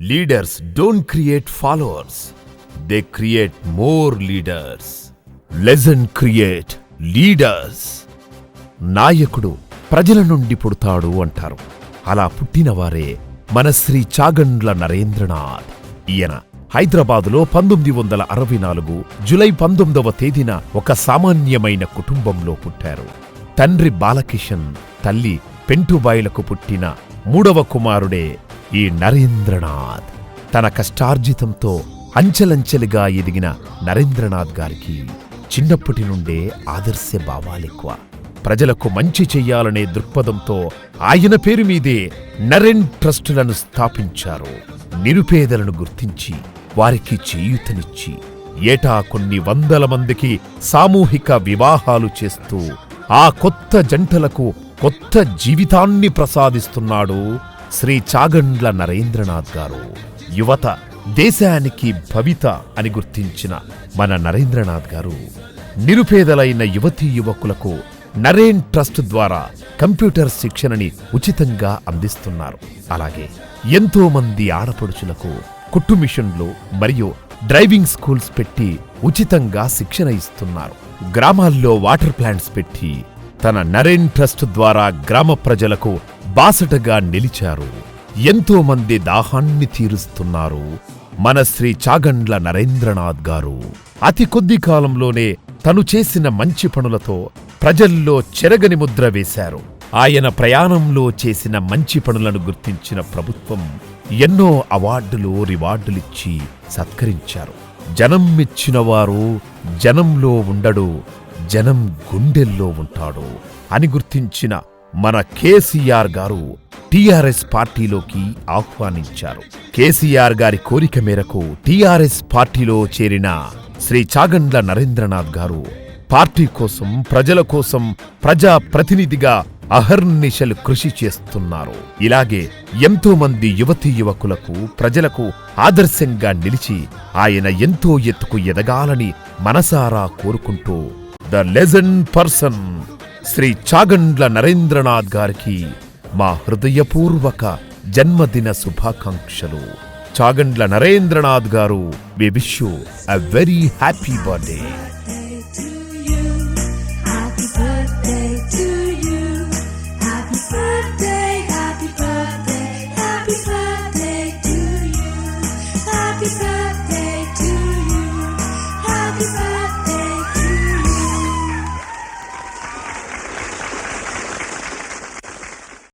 Leaders don't create followers, they create more leaders. Legend create leaders. నాయకుడు ప్రజల నుండి పుడతాడు అంటారు. అలా పుట్టినవారే మన శ్రీ చాగండ్ల నరేంద్రనాథ్. ఈయన హైదరాబాదులో 1964 జూలై 19వ తేదీన ఒక సామాన్యమైన కుటుంబంలో పుట్టారు. తండ్రి బాలకిషన్, తల్లి పెంటుబాయిలకు పుట్టిన 3వ కుమారుడే ఈ నరేంద్రనాథ్. తన కష్టార్జితంతో అంచెలంచెలుగా ఎదిగిన నరేంద్రనాథ్ గారికి చిన్నప్పటి నుండే ఆదర్శ భావాలెక్కువ. ప్రజలకు మంచి చెయ్యాలనే దృక్పథంతో ఆయన పేరు మీదే నరేన్ ట్రస్టులను స్థాపించారు. నిరుపేదలను గుర్తించి వారికి చేయూతనిచ్చి ఏటా కొన్ని వందల మందికి సామూహిక వివాహాలు చేస్తూ ఆ కొత్త జంటలకు కొత్త జీవితాన్ని ప్రసాదిస్తున్నాడు శ్రీ చాగండ్ల నరేంద్రనాథ్ గారు. యువత దేశానికి భవిత అని గుర్తించిన మన నరేంద్రనాథ్ గారు నిరుపేదలైన యువతీ యువకులకు నరేన్ ట్రస్ట్ ద్వారా కంప్యూటర్ శిక్షణని ఉచితంగా అందిస్తున్నారు. అలాగే ఎంతో మంది ఆడపడుచులకు కుట్టు మిషన్లు మరియు డ్రైవింగ్ స్కూల్స్ పెట్టి ఉచితంగా శిక్షణ ఇస్తున్నారు. గ్రామాల్లో వాటర్ ప్లాంట్స్ పెట్టి తన నరేన్ ట్రస్ట్ ద్వారా గ్రామ ప్రజలకు బాసటగా నిలిచారు. ఎంతో మంది దాహాన్ని తీరుస్తున్నారు మన శ్రీ చాగండ్ల నరేంద్రనాథ్ గారు. అతి కొద్ది కాలంలోనే తను చేసిన మంచి పనులతో ప్రజల్లో చెరగని ముద్ర వేశారు. ఆయన ప్రయాణంలో చేసిన మంచి పనులను గుర్తించిన ప్రభుత్వం ఎన్నో అవార్డులు, రివార్డులిచ్చి సత్కరించారు. జనం మెచ్చినవారు జనంలో ఉండడు, జనం గుండెల్లో ఉంటాడు అని గుర్తించిన మన కేసీఆర్ గారు టీఆర్ఎస్ పార్టీలోకి ఆహ్వానించారు. కేసీఆర్ గారి కోరిక మేరకు టీఆర్ఎస్ పార్టీలో చేరిన శ్రీ చాగండ్ల నరేంద్రనాథ్ గారు పార్టీ కోసం, ప్రజల కోసం ప్రజా ప్రతినిధిగా అహర్నిశలు కృషి చేస్తున్నారు. ఇలాగే ఎంతో మంది యువతీ యువకులకు, ప్రజలకు ఆదర్శంగా నిలిచి ఆయన ఎంతో ఎత్తుకు ఎదగాలని మనసారా కోరుకుంటూ the legend person Shri Chagandla Narendranath గారికి మా హృదయపూర్వక జన్మదిన శుభాకాంక్షలు. చాగండ్ల నరేంద్రనాథ్ గారు, we wish you a very happy birthday.